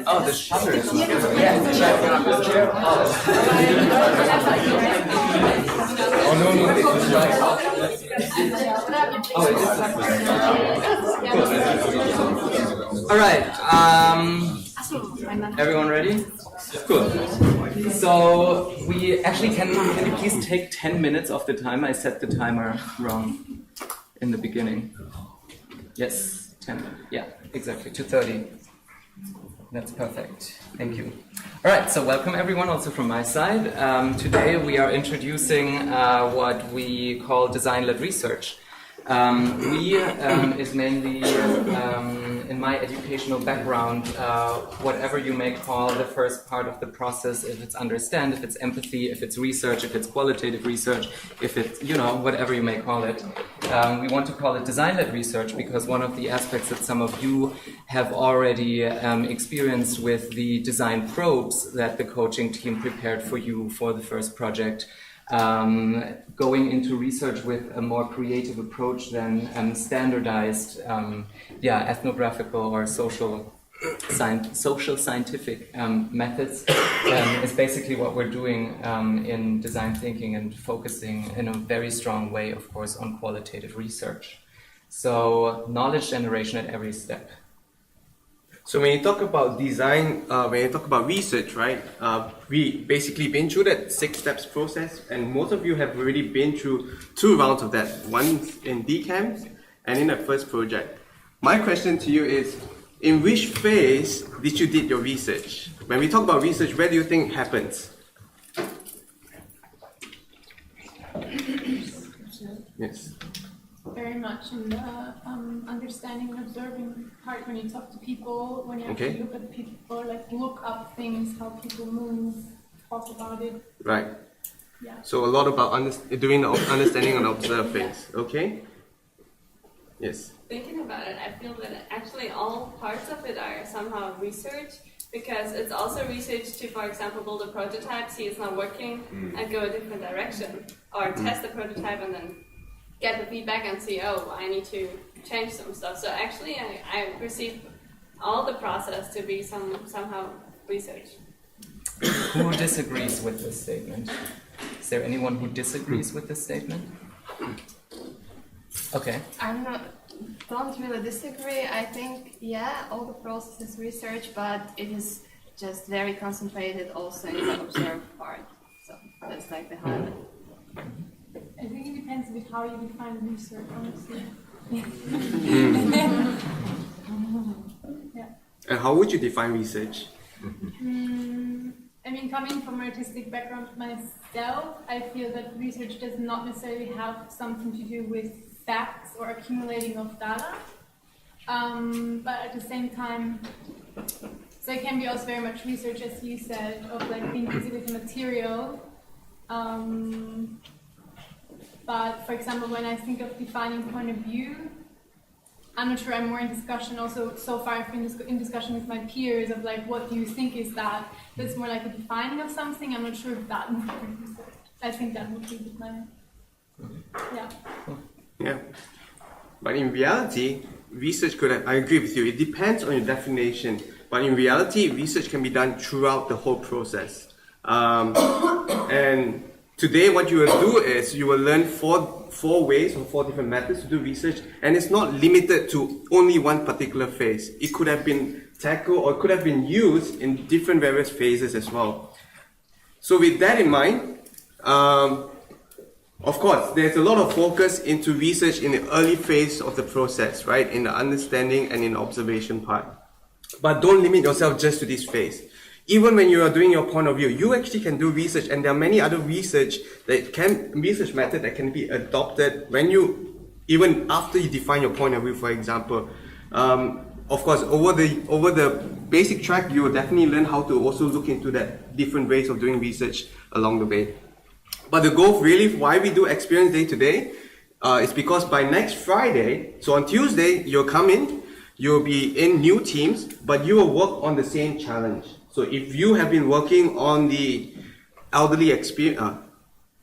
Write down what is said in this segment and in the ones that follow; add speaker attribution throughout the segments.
Speaker 1: Oh, the shutters. Yeah, the chair. Oh, no. Oh, it is. All right. Everyone ready? Cool. So we actually can you please take 10 minutes of the time? I set the timer wrong in the beginning. Yes, 10. Yeah, exactly. 2:30. That's perfect. Thank you. All right, so welcome everyone also from my side. Today we are introducing what we call design-led research. Is mainly, in my educational background, whatever you may call the first part of the process, if it's understand, if it's empathy, if it's research, if it's qualitative research, if it's, whatever you may call it. We want to call it design-led research because one of the aspects that some of you have already experienced with the design probes that the coaching team prepared for you for the first project. Going into research with a more creative approach than standardized, ethnographical or social scientific methods is basically what we're doing in design thinking and focusing in a very strong way, of course, on qualitative research. So knowledge generation at every step.
Speaker 2: So when you talk about design, when you talk about research, right, we basically been through that 6 steps process, and most of you have already been through 2 rounds of that, one in DCAMS and in the first project. My question to you is, in which phase did you did your research? When we talk about research, where do you think it happens? Yes.
Speaker 3: Very much in the understanding and observing part when you talk to people, when you actually look at people, like look up things, how people move, talk about it.
Speaker 2: Right.
Speaker 3: Yeah.
Speaker 2: So a lot about doing the understanding and observe phase. Okay. Yes.
Speaker 4: Thinking about it, I feel that actually all parts of it are somehow research, because it's also research to, for example, build a prototype, see it's not working, and go a different direction, or test the prototype and then get the feedback and see, I need to change some stuff. So actually, I perceive all the process to be somehow research.
Speaker 1: Who disagrees with this statement? Is there anyone who disagrees with this statement? Okay.
Speaker 5: Don't really disagree. I think, all the process is research, but it is just very concentrated also in the observed part. So that's like the highlight.
Speaker 3: I think it depends a bit how you define research, honestly. Yeah.
Speaker 2: And how would you define research?
Speaker 3: Coming from an artistic background myself, I feel that research does not necessarily have something to do with facts or accumulating of data. But at the same time, so it can be also very much research, as you said, of like being busy with the material. But for example, when I think of defining point of view, I'm not sure, I'm more in discussion also. So far I've been in discussion with my peers of like, what do you think is that? That's more like a defining of something. I'm not sure if that would be research. I think that would be my,
Speaker 2: Yeah. But in reality, research I agree with you, it depends on your definition. But in reality, research can be done throughout the whole process. And today, what you will do is you will learn four ways or 4 different methods to do research, and it's not limited to only one particular phase. It could have been tackled or could have been used in different various phases as well. So with that in mind, of course, there's a lot of focus into research in the early phase of the process, right? In the understanding and in the observation part. But don't limit yourself just to this phase. Even when you are doing your point of view, you actually can do research, and there are many other research method that can be adopted even after you define your point of view, for example. Of course, over the basic track, you will definitely learn how to also look into that different ways of doing research along the way. But the goal really, why we do Experience Day today, is because by next Friday, so on Tuesday, you'll come in, you'll be in new teams, but you will work on the same challenge. So if you have been working on the elderly experience,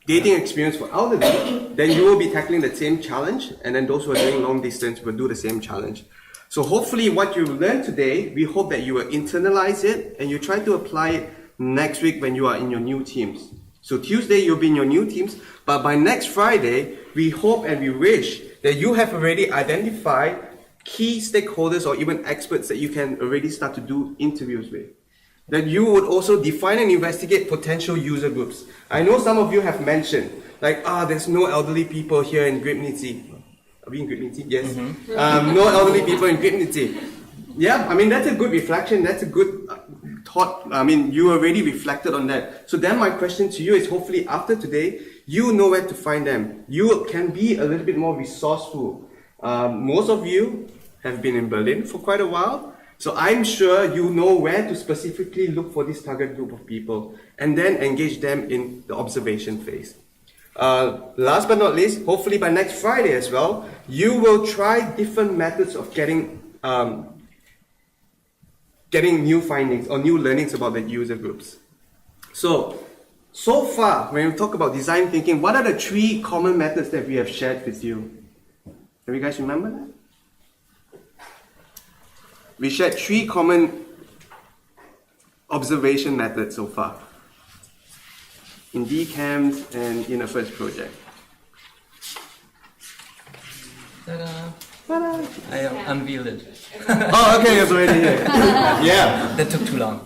Speaker 2: dating experience for elderly, then you will be tackling the same challenge, and then those who are doing long distance will do the same challenge. So hopefully what you learned today, we hope that you will internalize it and you try to apply it next week when you are in your new teams. So Tuesday you'll be in your new teams, but by next Friday, we hope and we wish that you have already identified key stakeholders or even experts that you can already start to do interviews with. That you would also define and investigate potential user groups. I know some of you have mentioned, like, there's no elderly people here in Griebnitzsee. Are we in Griebnitzsee? Yes. No elderly people in Griebnitzsee. Yeah, I mean, that's a good reflection. That's a good thought. I mean, you already reflected on that. So then my question to you is, hopefully after today, you know where to find them. You can be a little bit more resourceful. Most of you have been in Berlin for quite a while. So I'm sure you know where to specifically look for this target group of people and then engage them in the observation phase. Last but not least, hopefully by next Friday as well, you will try different methods of getting new findings or new learnings about the user groups. So far, when we talk about design thinking, what are the 3 common methods that we have shared with you? Can you guys remember that? We shared 3 common observation methods so far in DCAMS and in the first project.
Speaker 1: Ta-da! I unveiled it.
Speaker 2: Oh, okay, it's already here. Yeah.
Speaker 1: That took too long.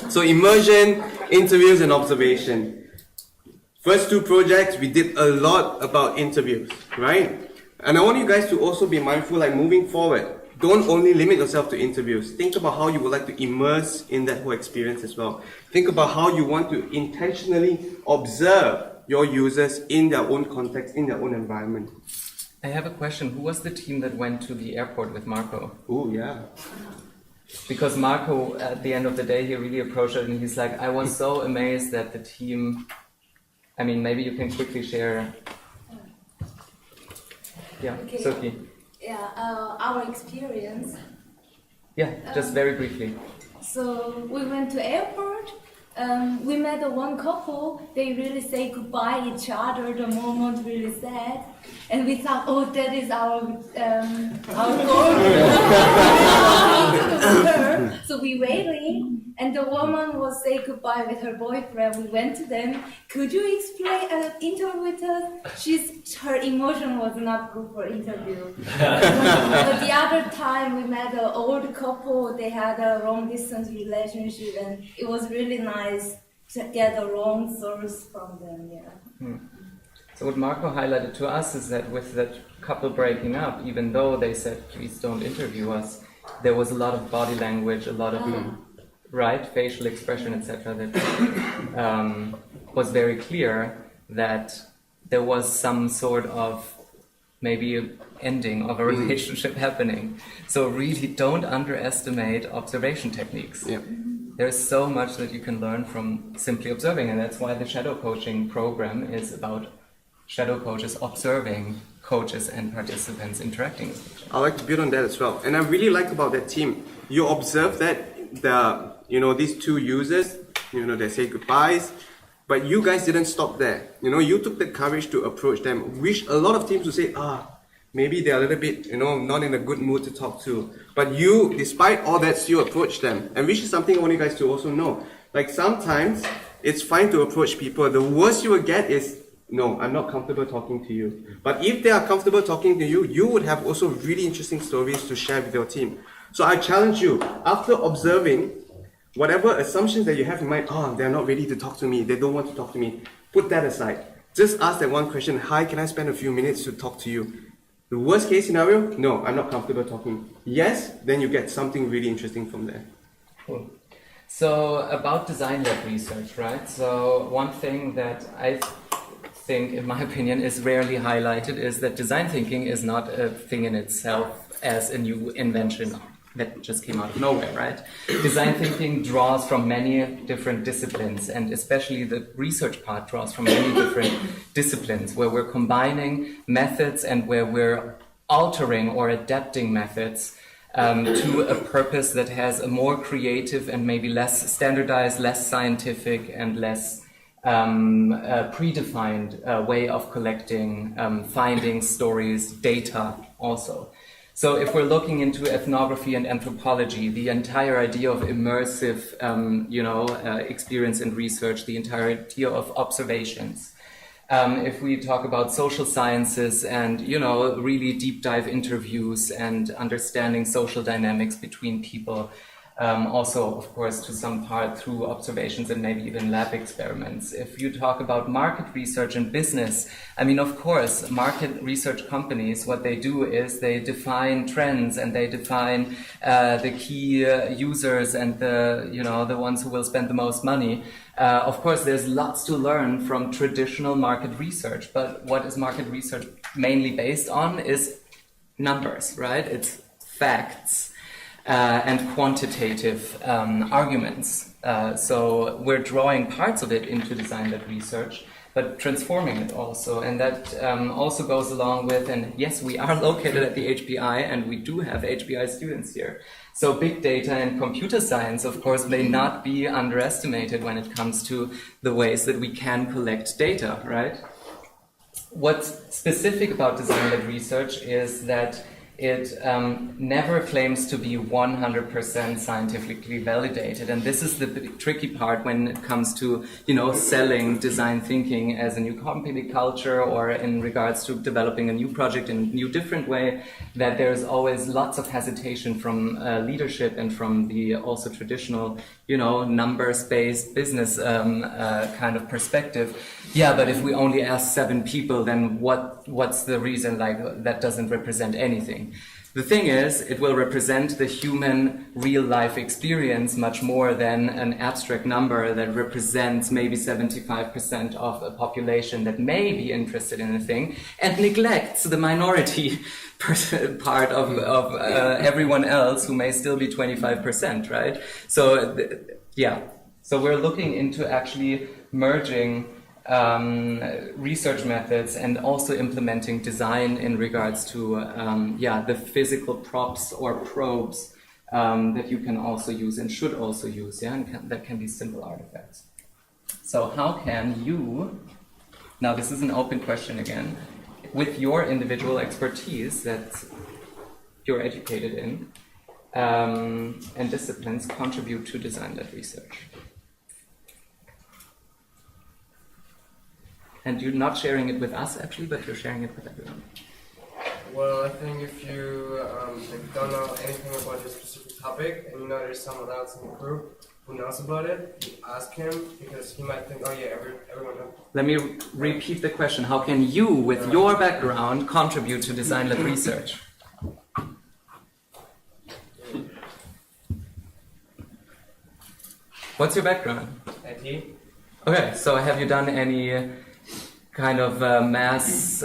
Speaker 2: So immersion, interviews, and observation. First 2 projects, we did a lot about interviews, right? And I want you guys to also be mindful, like moving forward, don't only limit yourself to interviews. Think about how you would like to immerse in that whole experience as well. Think about how you want to intentionally observe your users in their own context, in their own environment.
Speaker 1: I have a question. Who was the team that went to the airport with Marco?
Speaker 2: Oh, yeah.
Speaker 1: Because Marco, at the end of the day, he really approached it and he's like, I was so amazed that the team... I mean, maybe you can quickly share... Yeah,
Speaker 6: Okay.
Speaker 1: Sophie.
Speaker 6: Yeah, our experience.
Speaker 1: Yeah, just very briefly.
Speaker 6: So we went to airport. We met one couple. They really say goodbye each other. The moment really sad, and we thought, oh, that is our goal. So we waited, and the woman was say goodbye with her boyfriend. We went to them. Could you explain an interview with us? Her emotion was not good for interview. But the other time we met an old couple. They had a long distance relationship, and it was really nice to get a long source from them. Yeah.
Speaker 1: So what Marco highlighted to us is that with that couple breaking up, even though they said, please don't interview us, there was a lot of body language, a lot of facial expression, etc. that was very clear that there was some sort of maybe ending of a relationship happening. So really don't underestimate observation techniques.
Speaker 2: Yeah.
Speaker 1: There's so much that you can learn from simply observing, and that's why the shadow coaching program is about shadow coaches observing coaches and participants interacting with each other.
Speaker 2: I like to build on that as well. And I really like about that team, you observe that these 2 users, they say goodbyes, but you guys didn't stop there. You took the courage to approach them, which a lot of teams would say, maybe they're a little bit, not in a good mood to talk to. But you, despite all that, still approach them. And which is something I want you guys to also know. Like sometimes, it's fine to approach people. The worst you will get is, no, I'm not comfortable talking to you. But if they are comfortable talking to you, you would have also really interesting stories to share with your team. So I challenge you, after observing, whatever assumptions that you have in mind, they're not ready to talk to me, they don't want to talk to me, put that aside. Just ask that one question, hi, can I spend a few minutes to talk to you? The worst case scenario, no, I'm not comfortable talking. Yes, then you get something really interesting from there.
Speaker 1: Cool. So about design lab research, right? So one thing that I think, in my opinion, is rarely highlighted is that design thinking is not a thing in itself as a new invention that just came out of nowhere, right? Design thinking draws from many different disciplines, and especially the research part draws from many different disciplines where we're combining methods and where we're altering or adapting methods to a purpose that has a more creative and maybe less standardized, less scientific and less predefined way of collecting findings, stories, data also. So if we're looking into ethnography and anthropology, the entire idea of immersive, experience and research, the entire idea of observations. If we talk about social sciences and, really deep dive interviews and understanding social dynamics between people, also, of course, to some part through observations and maybe even lab experiments. If you talk about market research and business, of course, market research companies, what they do is they define trends and they define the key users and the ones who will spend the most money. Of course, there's lots to learn from traditional market research, but what is market research mainly based on is numbers, right? It's facts. And quantitative arguments. So we're drawing parts of it into design-led research, but transforming it also. And that also goes along with, and yes, we are located at the HPI and we do have HPI students here. So big data and computer science, of course, may not be underestimated when it comes to the ways that we can collect data, right? What's specific about design-led research is that it never claims to be 100% scientifically validated. And this is the tricky part when it comes to, selling design thinking as a new company culture or in regards to developing a new project in a new different way, that there's always lots of hesitation from leadership and from the also traditional, numbers-based business kind of perspective. Yeah, but if we only ask 7 people, then what's the reason that doesn't represent anything? The thing is, it will represent the human real-life experience much more than an abstract number that represents maybe 75% of a population that may be interested in a thing and neglects the minority part of everyone else who may still be 25%, right? So, So we're looking into actually merging research methods and also implementing design in regards to the physical props or probes that you can also use and should also use, and that can be simple artifacts. So how can you, now this is an open question again, with your individual expertise that you're educated in and disciplines, contribute to design-led research? And you're not sharing it with us, actually, but you're sharing it with everyone.
Speaker 7: Well, I think if you don't know anything about this specific topic, and you know there's someone else in the group who knows about it, you ask him, because he might think, oh yeah, everyone knows.
Speaker 1: Let me repeat the question. How can you, with your background, contribute to design-led research? What's your background?
Speaker 7: IT.
Speaker 1: Okay, so have you done any kind of mass,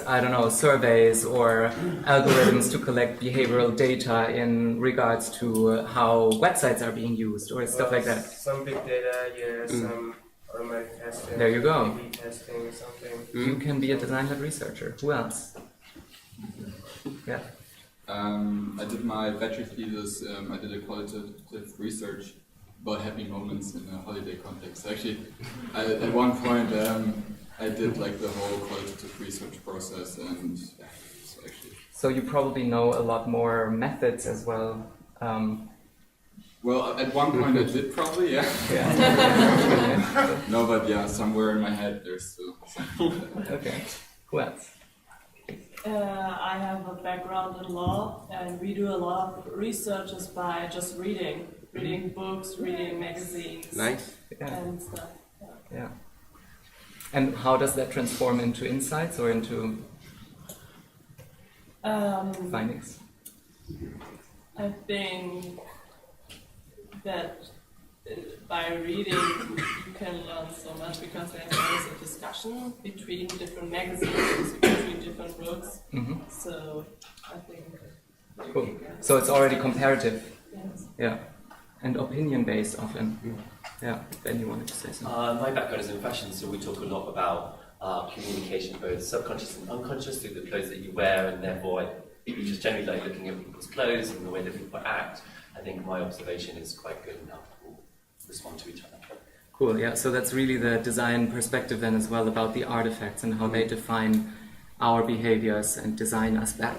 Speaker 1: surveys or algorithms to collect behavioral data in regards to how websites are being used or stuff like that?
Speaker 7: Some big data, some automatic testing.
Speaker 1: There you go.
Speaker 7: A/B testing or something.
Speaker 1: You can be a design-led researcher. Who else? Yeah.
Speaker 8: I did my bachelor thesis, I did a qualitative research about happy moments in a holiday context. Actually, at one point, I did the whole qualitative research process, and so actually.
Speaker 1: So you probably know a lot more methods as well.
Speaker 8: Well, at one point I did probably, yeah. No, but yeah, somewhere in my head there's still something.
Speaker 1: Okay. Who else?
Speaker 9: I have a background in law, and we do a lot of researches by just reading books, reading magazines,
Speaker 2: Nice.
Speaker 9: and stuff.
Speaker 1: Yeah. And how does that transform into insights or into findings?
Speaker 9: I think that by reading you can learn so much, because there's always a discussion between different magazines, between different books.
Speaker 1: Mm-hmm.
Speaker 9: So I think.
Speaker 1: Cool. So it's already comparative.
Speaker 9: Yes.
Speaker 1: Yeah. And opinion-based often. Yeah. Ben, you wanted to say something?
Speaker 10: My background is in fashion, so we talk a lot about communication, both subconscious and unconscious, through the clothes that you wear, and therefore just generally looking at people's clothes and the way that people act. I think my observation is quite good and how people respond to each other.
Speaker 1: Cool, yeah. So that's really the design perspective then as well about the artifacts and how they define our behaviors and design us back,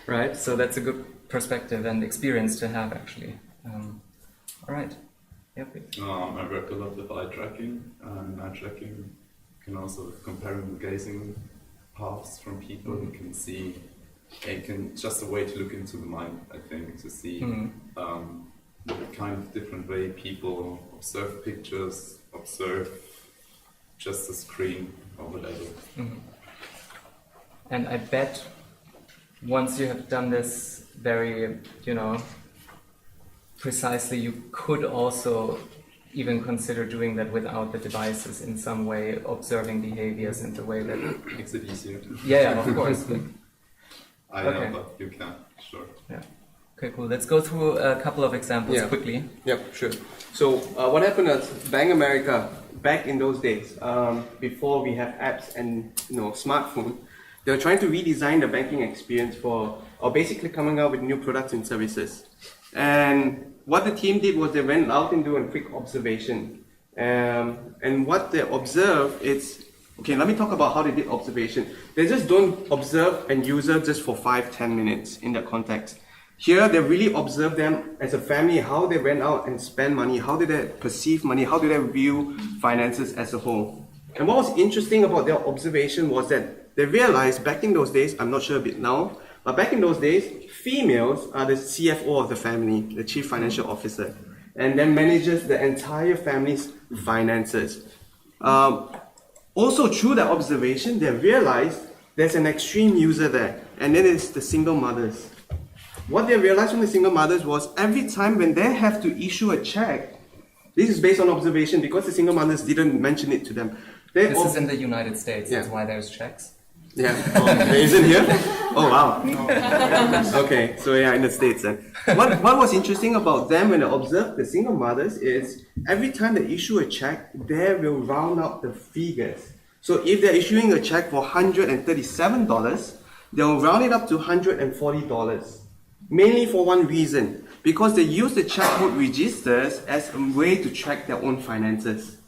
Speaker 1: right? So that's a good perspective and experience to have actually. All right. Yeah, please.
Speaker 11: I worked a lot with eye tracking, and eye tracking can also comparing gazing paths from people. You can see, it can just a way to look into the mind, I think, to see the kind of different way people observe pictures, observe just the screen or whatever.
Speaker 1: And I bet once you have done this very, precisely, you could also even consider doing that without the devices in some way, observing behaviors in the way that
Speaker 11: makes it easier.
Speaker 1: Yeah, of course. But...
Speaker 11: I know, but you can, sure.
Speaker 1: Yeah. Okay, cool. Let's go through a couple of examples quickly.
Speaker 2: Yep, sure. So what happened is Bank America, back in those days, before we have apps and smartphone, they were trying to redesign the banking experience or basically coming out with new products and services. And what the team did was they went out and do a quick observation. And what they observed is, okay, let me talk about how they did observation. They just don't observe a user just for 5-10 minutes in that context. Here, they really observe them as a family, how they went out and spend money, how did they perceive money, how did they view finances as a whole. And what was interesting about their observation was that they realized back in those days, I'm not sure a bit now, but back in those days, females are the CFO of the family, the Chief Financial Officer, and then manages the entire family's finances. Also, through that observation, they realized there's an extreme user there, and then it's the single mothers. What they realized from the single mothers was every time when they have to issue a check, this is based on observation because the single mothers didn't mention it to them.
Speaker 1: This is in the United States, that's why there's checks.
Speaker 2: Yeah, isn't here? Oh wow. Okay, so in the States then. What was interesting about them when they observed the single mothers is every time they issue a check, they will round up the figures. So if they're issuing a check for $137, they'll round it up to $140. Mainly for one reason, because they use the checkbook registers as a way to track their own finances.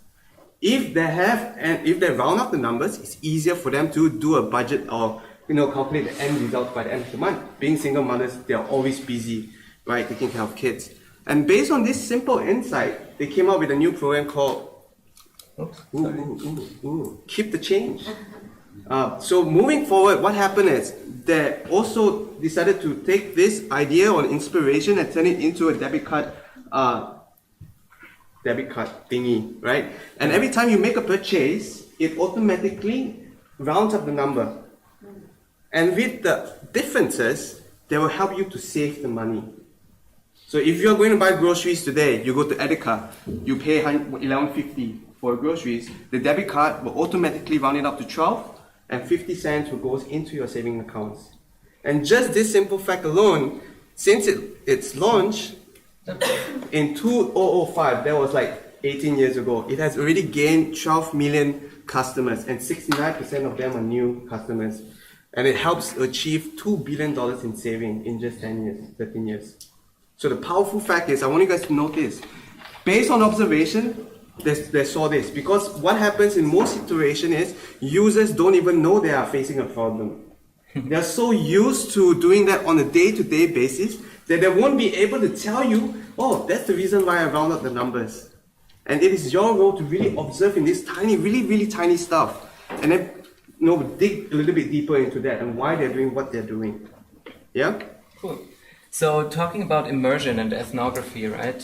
Speaker 2: If they round up the numbers, it's easier for them to do a budget or calculate the end result by the end of the month. Being single mothers, they are always busy, right, taking care of kids. And based on this simple insight, they came up with a new program called Keep the Change. So moving forward, what happened is they also decided to take this idea or inspiration and turn it into a debit card thingy, right? And every time you make a purchase, it automatically rounds up the number. And with the differences, they will help you to save the money. So if you're going to buy groceries today, you go to Edeka, you pay $11.50 for groceries, the debit card will automatically round it up to 12 and 50 cents will go into your saving accounts. And just this simple fact alone, since its launch in 2005, that was like 18 years ago, it has already gained 12 million customers and 69% of them are new customers. And it helps achieve $2 billion in saving in just 10 years, 13 years. So the powerful fact is, I want you guys to notice, based on observation, they saw this. Because what happens in most situations is, users don't even know they are facing a problem. They're so used to doing that on a day-to-day basis that they won't be able to tell you, oh, that's the reason why I round up the numbers. And it is your role to really observe in this tiny, really, really tiny stuff. And then dig a little bit deeper into that and why they're doing what they're doing. Yeah?
Speaker 1: Cool. So talking about immersion and ethnography, right?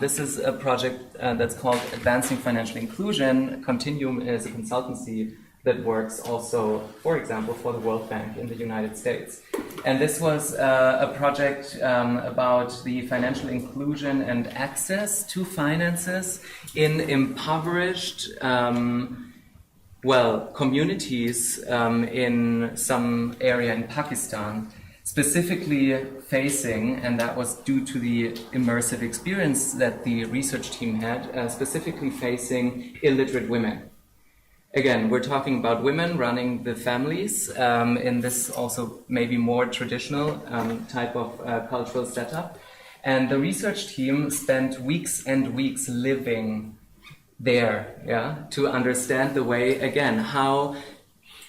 Speaker 1: This is a project that's called Advancing Financial Inclusion. Continuum is a consultancy that works also, for example, for the World Bank in the United States. And this was a project about the financial inclusion and access to finances in impoverished communities in some area in Pakistan, specifically facing, and that was due to the immersive experience that the research team had, specifically facing illiterate women. Again, we're talking about women running the families in this also maybe more traditional type of cultural setup. And the research team spent weeks and weeks living there, yeah, to understand the way, again, how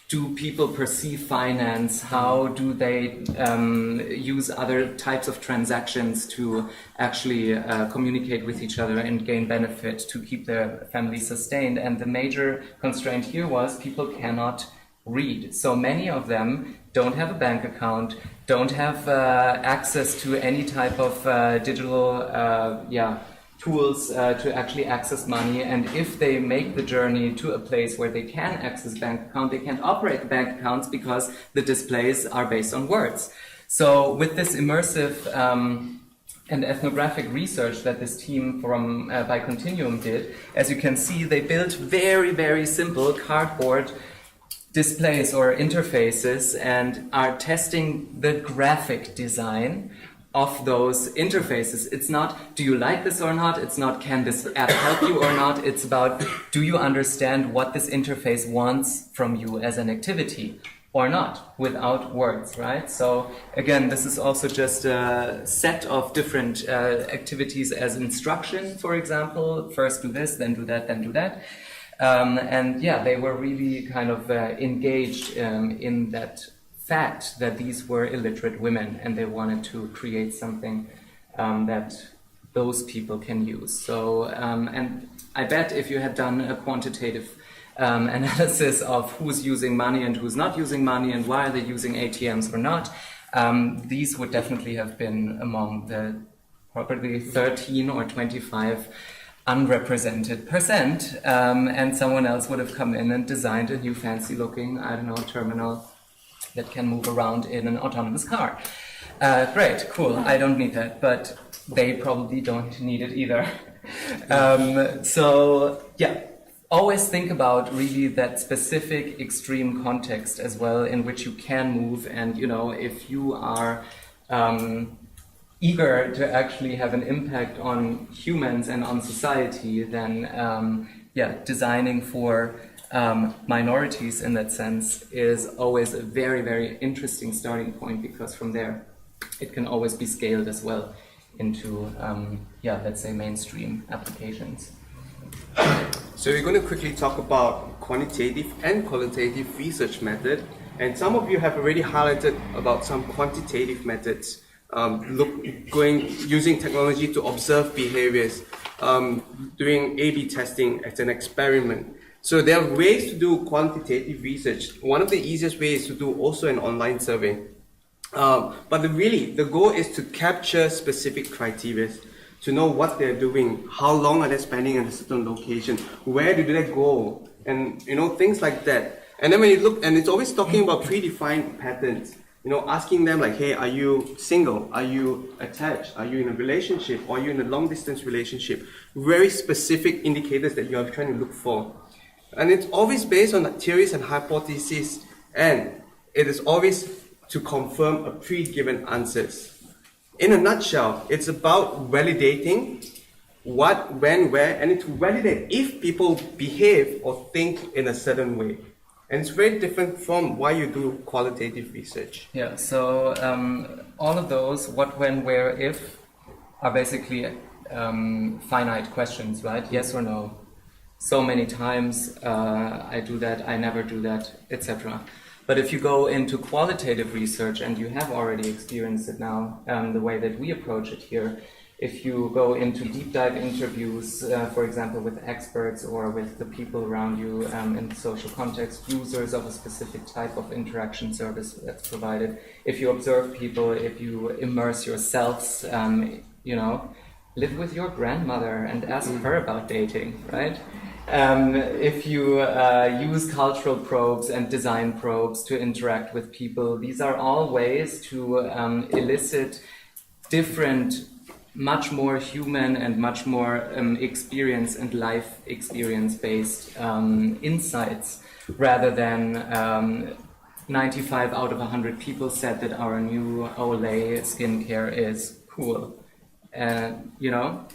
Speaker 1: do people perceive finance? How do they use other types of transactions to actually communicate with each other and gain benefit to keep their family sustained? And the major constraint here was people cannot read. So many of them don't have a bank account, don't have access to any type of digital tools to actually access money, and if they make the journey to a place where they can access bank account, they can't operate the bank accounts because the displays are based on words. So with this immersive and ethnographic research that this team from by Continuum did, as you can see, they built very, very simple cardboard displays or interfaces and are testing the graphic design of those interfaces. It's not, do you like this or not? It's not, can this app help you or not? It's about, do you understand what this interface wants from you as an activity or not, without words, right? So again, this is also just a set of different activities as instruction, for example. First do this, then do that, then do that. And yeah, they were really kind of engaged in that fact that these were illiterate women, and they wanted to create something that those people can use. So, and I bet if you had done a quantitative analysis of who's using money and who's not using money and why are they using ATMs or not, these would definitely have been among the probably 13 or 25 unrepresented percent, and someone else would have come in and designed a new fancy looking, I don't know, terminal that can move around in an autonomous car. Great, cool, I don't need that, but they probably don't need it either. So yeah, always think about really that specific extreme context as well in which you can move, and you know, if you are eager to actually have an impact on humans and on society, then yeah, designing for minorities in that sense is always a very, very interesting starting point, because from there it can always be scaled as well into, yeah, let's say mainstream applications.
Speaker 2: So we're going to quickly talk about quantitative and qualitative research method, and some of you have already highlighted about some quantitative methods, using technology to observe behaviors, doing A/B testing as an experiment. So there are ways to do quantitative research. One of the easiest ways is to do also an online survey. But the goal is to capture specific criteria, to know what they're doing, how long are they spending in a certain location, where do they go, and you know, things like that. And then when you look, and it's always talking about predefined patterns, you know, asking them like, hey, are you single? Are you attached? Are you in a relationship? Or are you in a long distance relationship? Very specific indicators that you're trying to look for. And it's always based on theories and hypotheses, and it is always to confirm a pre-given answers. In a nutshell, it's about validating what, when, where, and to validate if people behave or think in a certain way. And it's very different from why you do qualitative research.
Speaker 1: Yeah, so all of those, what, when, where, if, are basically finite questions, right? Yes or no. So many times I do that, I never do that, etc. But if you go into qualitative research, and you have already experienced it now, the way that we approach it here, if you go into deep dive interviews, for example, with experts or with the people around you in the social context, users of a specific type of interaction service that's provided, if you observe people, if you immerse yourselves, you know, live with your grandmother and ask her about dating, right? If you use cultural probes and design probes to interact with people, these are all ways to elicit different, much more human and much more experience and life experience based insights, rather than 95 out of 100 people said that our new Olay skincare is cool. You know,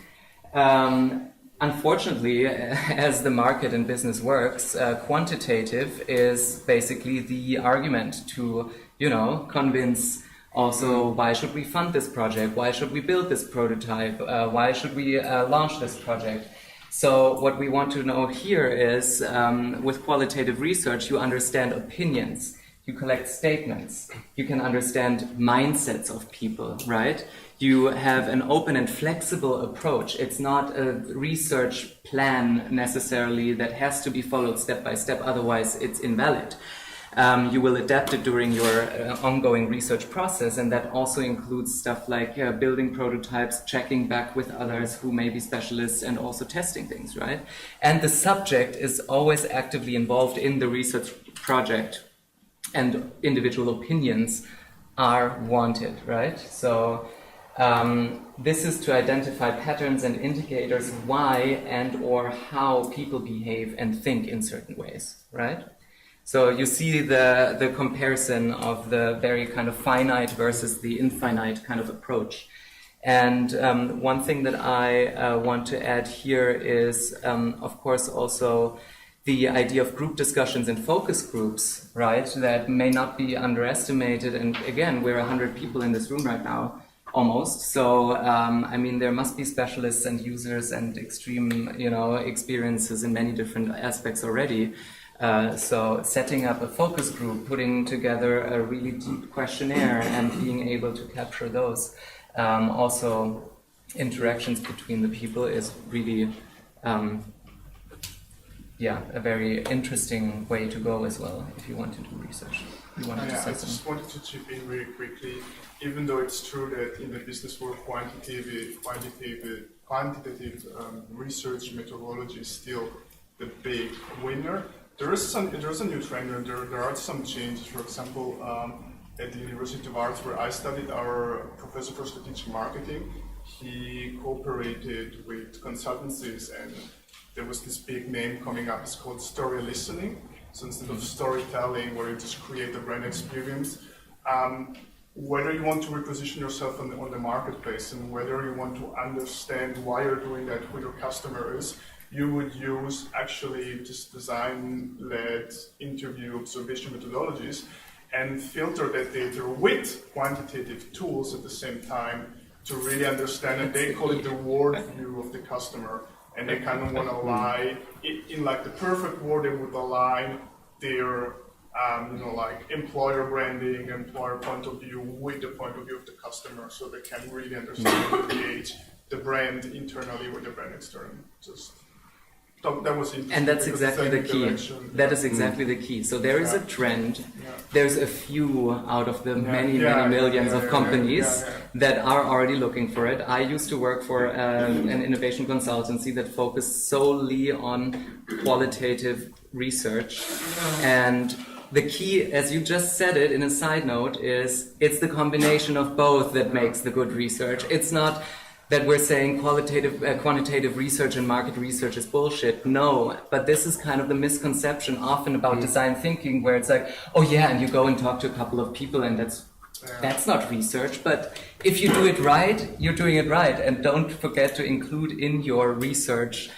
Speaker 1: unfortunately, as the market and business works, quantitative is basically the argument to, you know, convince also why should we fund this project, why should we build this prototype, why should we launch this project. So what we want to know here is, with qualitative research, you understand opinions, you collect statements, you can understand mindsets of people, right? You have an open and flexible approach. It's not a research plan necessarily that has to be followed step by step, otherwise it's invalid. You will adapt it during your ongoing research process, and that also includes stuff like building prototypes, checking back with others who may be specialists, and also testing things, right? And the subject is always actively involved in the research project, and individual opinions are wanted, right? So this is to identify patterns and indicators why and or how people behave and think in certain ways, right? So you see the comparison of the very kind of finite versus the infinite kind of approach. And one thing that I want to add here is, of course, also the idea of group discussions and focus groups, right, that may not be underestimated. And again, we're 100 people in this room right now, almost. So, I mean, there must be specialists and users and extreme, experiences in many different aspects already. So setting up a focus group, putting together a really deep questionnaire and being able to capture those. Also, interactions between the people is really, a very interesting way to go as well if you want to do research. You wanted to say
Speaker 12: I just wanted to chip in really quickly. Even though it's true that in the business world, quantitative research methodology is still the big winner. There's a new trend, and there are some changes. For example, at the University of Arts, where I studied, our professor for strategic marketing, he cooperated with consultancies, and there was this big name coming up. It's called story listening. So instead of storytelling, where you just create a brand experience, whether you want to reposition yourself on the marketplace and whether you want to understand why you're doing that, who your customer is, you would use actually just design-led interview observation methodologies and filter that data with quantitative tools at the same time to really understand, and they call it the world view of the customer. And they kind of want to align, in like the perfect world, they would align their employer branding, employer point of view with the point of view of the customer, so they can really understand and engage the brand internally with the brand externally. That was interesting.
Speaker 1: And that's exactly the key. That is exactly the key. So there is a trend. There's a few out of the many millions of companies that are already looking for it. I used to work for an innovation consultancy that focused solely on qualitative research. And the key, as you just said it in a side note, is it's the combination of both that makes the good research. It's not that we're saying quantitative research and market research is bullshit. No, but this is kind of the misconception often about design thinking, where it's like, oh yeah, and you go and talk to a couple of people and that's not research. But if you do it right, you're doing it right. And don't forget to include in your research,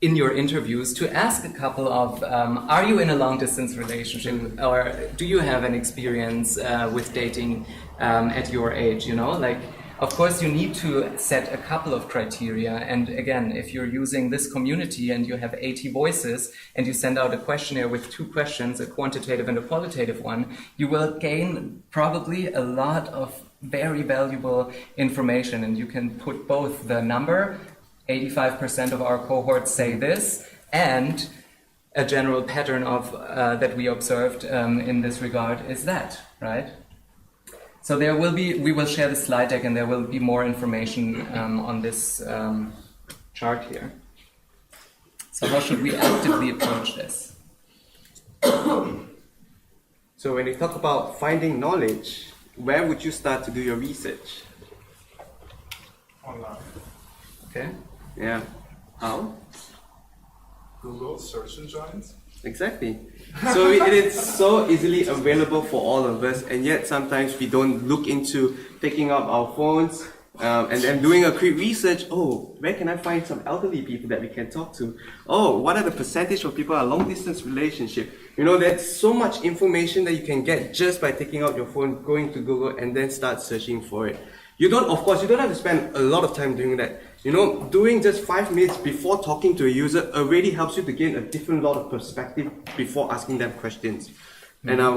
Speaker 1: in your interviews, to ask a couple of, are you in a long distance relationship, or do you have an experience with dating at your age, Of course, you need to set a couple of criteria. And again, if you're using this community and you have 80 voices and you send out a questionnaire with 2 questions, a quantitative and a qualitative one, you will gain probably a lot of very valuable information. And you can put both the number, 85% of our cohorts say this, and a general pattern of that we observed in this regard is that, right? So we will share the slide deck, and there will be more information on this chart here. So how should we actively approach this?
Speaker 2: So when you talk about finding knowledge, where would you start to do your research?
Speaker 12: Online.
Speaker 2: Okay. Yeah. How?
Speaker 12: Google search engines.
Speaker 2: Exactly. So it's so easily available for all of us, and yet sometimes we don't look into picking up our phones and then doing a quick research. Oh, where can I find some elderly people that we can talk to? Oh, what are the percentage of people in a long distance relationship? There's so much information that you can get just by taking out your phone, going to Google, and then start searching for it. You don't have to spend a lot of time doing that. You know, doing just 5 minutes before talking to a user already helps you to gain a different lot of perspective before asking them questions. And I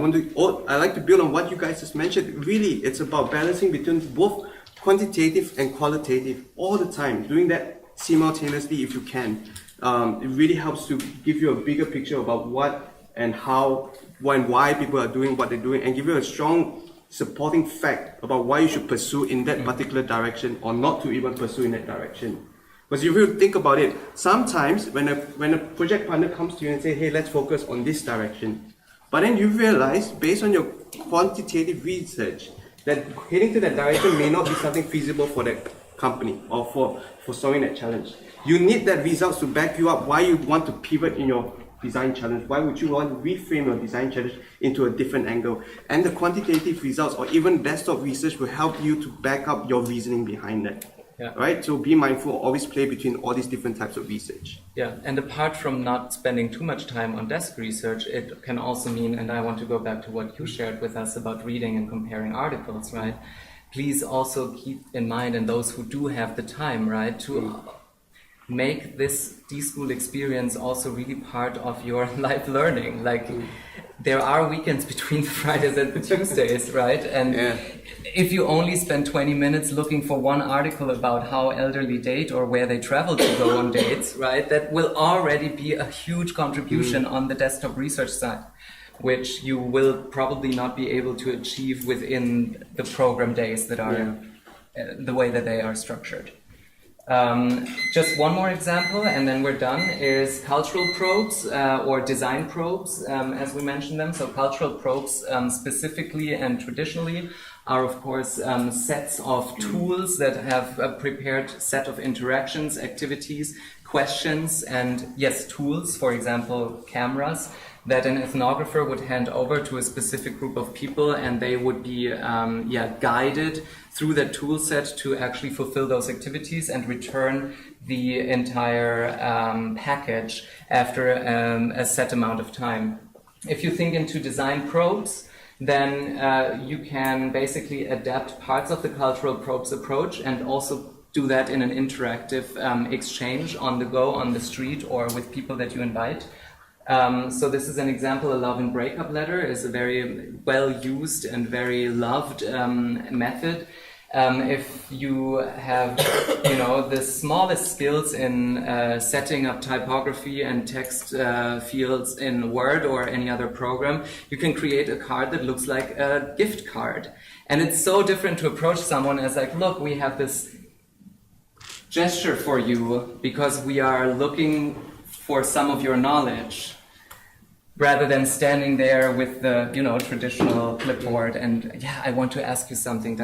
Speaker 2: like to build on what you guys just mentioned. Really, it's about balancing between both quantitative and qualitative all the time. Doing that simultaneously if you can. It really helps to give you a bigger picture about what and how, when, why people are doing what they're doing, and give you a strong supporting fact about why you should pursue in that particular direction or not to even pursue in that direction. Because if you think about it, sometimes when a project partner comes to you and say, hey, let's focus on this direction, but then you realize, based on your quantitative research, that heading to that direction may not be something feasible for that company or for solving that challenge. You need that results to back you up why you want to pivot in your design challenge. Why would you want to reframe your design challenge into a different angle? And the quantitative results or even desktop research will help you to back up your reasoning behind that.
Speaker 1: Yeah.
Speaker 2: Right? So be mindful, always play between all these different types of research.
Speaker 1: Yeah, and apart from not spending too much time on desk research, it can also mean, and I want to go back to what you shared with us about reading and comparing articles, right? Please also keep in mind, and those who do have the time, right, to make this D-School experience also really part of your life learning. Like, there are weekends between the Fridays and the Tuesdays, right? And if you only spend 20 minutes looking for one article about how elderly date or where they travel to go on dates, right, that will already be a huge contribution on the desktop research side, which you will probably not be able to achieve within the program days that are the way that they are structured. Just one more example, and then we're done, is cultural probes or design probes, as we mentioned them. So cultural probes specifically and traditionally are, of course, sets of tools that have a prepared set of interactions, activities, questions, and yes, tools, for example, cameras, that an ethnographer would hand over to a specific group of people, and they would be guided through that tool set to actually fulfill those activities and return the entire package after a set amount of time. If you think into design probes, then you can basically adapt parts of the cultural probes approach and also do that in an interactive exchange on the go, on the street, or with people that you invite. So this is an example. A love and breakup letter is a very well used and very loved method. If you have, the smallest skills in setting up typography and text fields in Word or any other program, you can create a card that looks like a gift card. And it's so different to approach someone as like, look, we have this gesture for you because we are looking for some of your knowledge, rather than standing there with the, traditional clipboard and, I want to ask you something,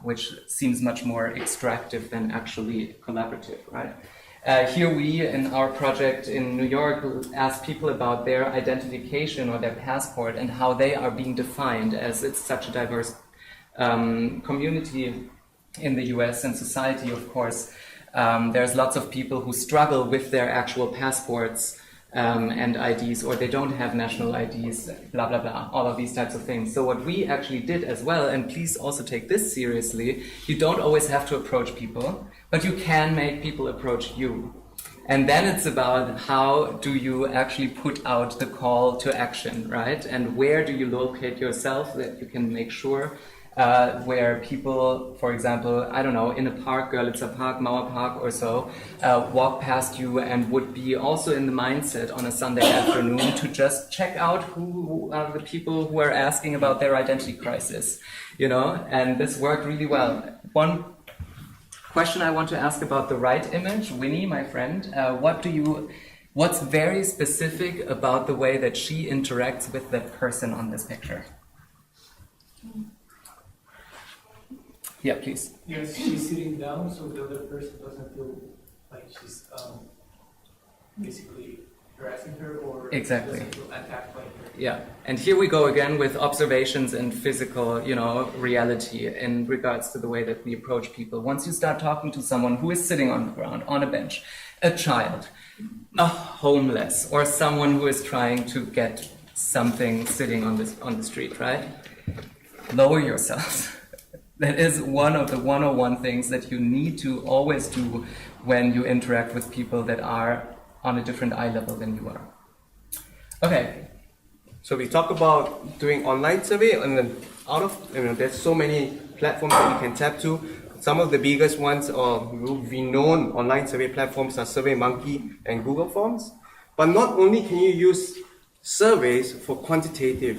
Speaker 1: which seems much more extractive than actually collaborative, right? Here we, in our project in New York, ask people about their identification or their passport and how they are being defined, as it's such a diverse community in the US and society, of course. There's lots of people who struggle with their actual passports and IDs, or they don't have national IDs, blah, blah, blah, all of these types of things. So what we actually did as well, and please also take this seriously, you don't always have to approach people, but you can make people approach you. And then it's about how do you actually put out the call to action, right? And where do you locate yourself that you can make sure where people, for example, I don't know, in a park, Görlitzer Park, Mauer Park or so, walk past you and would be also in the mindset on a Sunday afternoon to just check out who are the people who are asking about their identity crisis, and this worked really well. One question I want to ask about the right image, Winnie, my friend, what's very specific about the way that she interacts with that person on this picture? Yeah, please.
Speaker 13: Yes, she's sitting down, so the other person doesn't feel like she's basically harassing her or
Speaker 1: exactly
Speaker 13: doesn't feel attacked by her.
Speaker 1: Yeah, and here we go again with observations and physical, reality in regards to the way that we approach people. Once you start talking to someone who is sitting on the ground, on a bench, a child, a homeless, or someone who is trying to get something sitting on the street, right? Lower yourselves. That is one of the 101 things that you need to always do when you interact with people that are on a different eye level than you are. Okay.
Speaker 2: So we talk about doing online survey, and then there's so many platforms that you can tap to. Some of the biggest ones or renowned online survey platforms are SurveyMonkey and Google Forms. But not only can you use surveys for quantitative,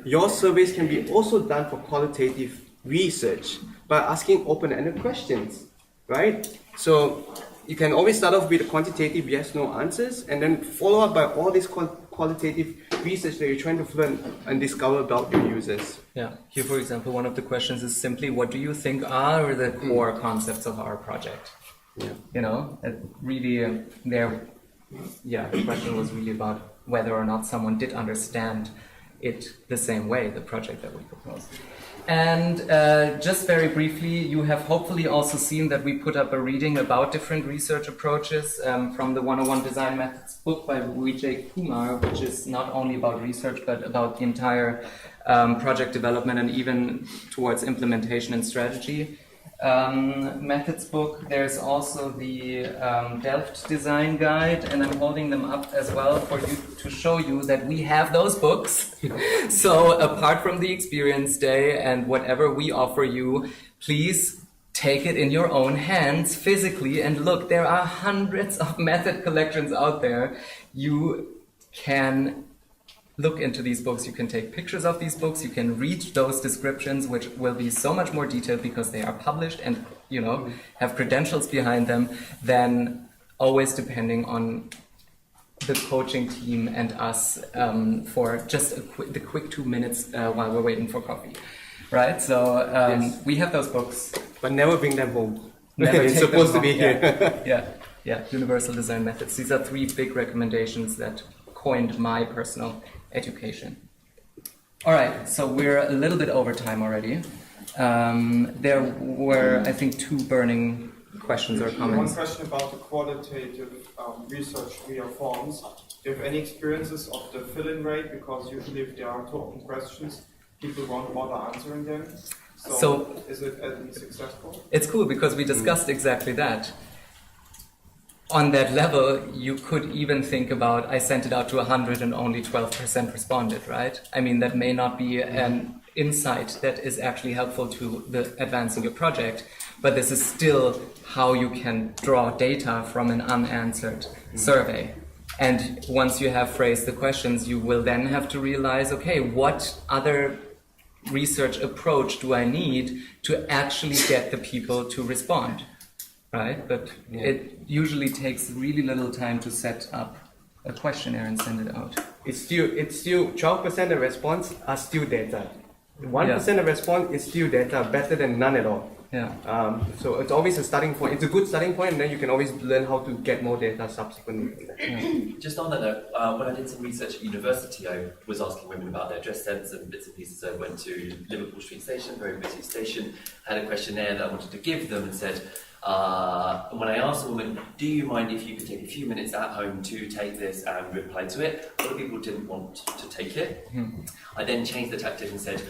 Speaker 2: your surveys can be also done for qualitative research by asking open-ended questions, right? So you can always start off with quantitative yes/no answers, and then follow up by all this qualitative research that you're trying to learn and discover about your users.
Speaker 1: Yeah. Here, for example, one of the questions is simply, what do you think are the core concepts of our project?
Speaker 2: Yeah.
Speaker 1: You know, it really the question was really about whether or not someone did understand it the same way, the project that we proposed. And just very briefly, you have hopefully also seen that we put up a reading about different research approaches from the 101 Design Methods book by Vijay Kumar, which is not only about research, but about the entire project development and even towards implementation and strategy. Methods book. There's also the Delft Design Guide, and I'm holding them up as well for you to show you that we have those books. So apart from the experience day and whatever we offer you, please take it in your own hands physically and look. There are hundreds of method collections out there. You can look into these books, you can take pictures of these books, you can read those descriptions, which will be so much more detailed because they are published and, you know, have credentials behind them than always depending on the coaching team and us for just the quick 2 minutes while we're waiting for coffee. Right? So
Speaker 2: Yes.
Speaker 1: we have those books.
Speaker 2: But never bring them home.
Speaker 1: Never
Speaker 2: It's
Speaker 1: take them
Speaker 2: supposed to
Speaker 1: home.
Speaker 2: be here.
Speaker 1: Yeah. Universal Design Methods. These are 3 big recommendations that coined my personal education. All right, so we're a little bit over time already. There were, I think, 2 burning questions or comments.
Speaker 14: One question about the qualitative research via forms. Do you have any experiences of the fill-in rate? Because usually if there are 2 open questions, people won't bother answering them. So is it at least successful?
Speaker 1: It's cool because we discussed exactly that. On that level, you could even think about, I sent it out to 100 and only 12% responded, right? I mean, that may not be an insight that is actually helpful to the advancing your project, but this is still how you can draw data from an unanswered survey. And once you have phrased the questions, you will then have to realize, okay, what other research approach do I need to actually get the people to respond? Right, but it usually takes really little time to set up a questionnaire and send it out.
Speaker 2: It's still 12% of response are still data. 1% of response is still data, better than none at all.
Speaker 1: Yeah.
Speaker 2: So it's always a starting point. It's a good starting point, and then you can always learn how to get more data subsequently.
Speaker 10: Just on that note, when I did some research at university, I was asking women about their dress sense and bits and pieces. I went to Liverpool Street Station, very busy station, had a questionnaire that I wanted to give them and said, when I asked a woman, do you mind if you could take a few minutes at home to take this and reply to it? A lot of people didn't want to take it. I then changed the tactic and said,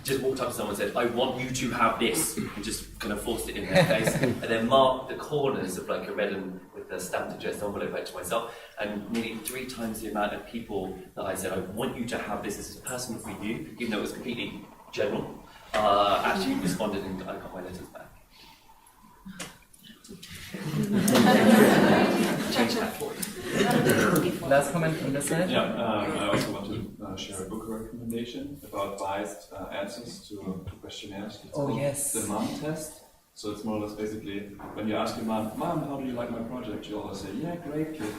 Speaker 10: just walked up to someone and said, I want you to have this, and just kind of forced it in their face, and then marked the corners of like a red and with a stamped addressed envelope back to myself, and nearly 3 times the amount of people that I said, I want you to have this is personal for you, even though it was completely general, actually responded and I got my letters back.
Speaker 1: Last comment from this side?
Speaker 11: Yeah, I also want to share a book recommendation about biased answers to questionnaires. It's called The Mom Test. So it's more or less basically when you ask your mom, how do you like my project? She always say, yeah, great kid.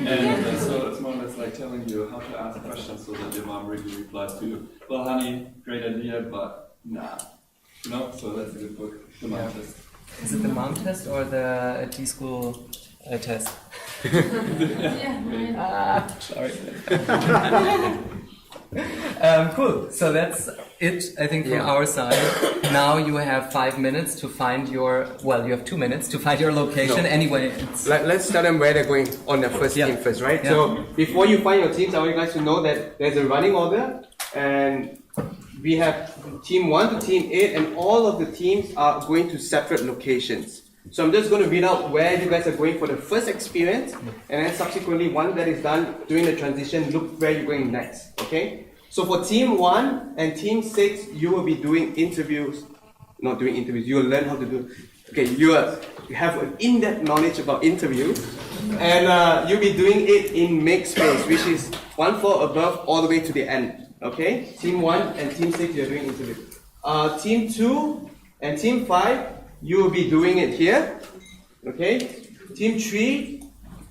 Speaker 11: And so it's more or less like telling you how to ask questions so that your mom really replies to you, well, honey, great idea, but nah. You know, so that's a good book, The Mom Test.
Speaker 1: Is it the mom test or the T-school test? Sorry. Cool. So that's it, I think, from our side. Now you have 5 minutes to find you have 2 minutes to find your location.
Speaker 2: No.
Speaker 1: Anyway,
Speaker 2: let's tell them where they're going on their first team first, right? So before you find your teams, I want you guys to know that there's a running order. And we have team 1 to team 8, and all of the teams are going to separate locations. So I'm just going to read out where you guys are going for the first experience, and then subsequently, once that is done during the transition, look where you're going next. Okay? So for team 1 and team 6, you will be doing interviews. Not doing interviews, you will learn how to do. Okay, you have an in-depth knowledge about interviews, and you'll be doing it in Makespace, which is 1 floor above all the way to the end. Okay? Team 1 and team 6, you're doing interview. Team 2 and team 5, you will be doing it here. Okay? Team 3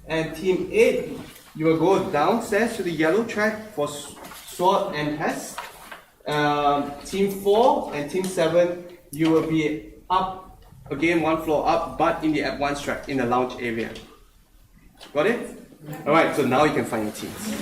Speaker 2: and team 8, you will go downstairs to the yellow track for SWOT and test. Team 4 and team 7, you will be up, again 1 floor up, but in the advanced track, in the lounge area. Got it? Alright, so now you can find your teams.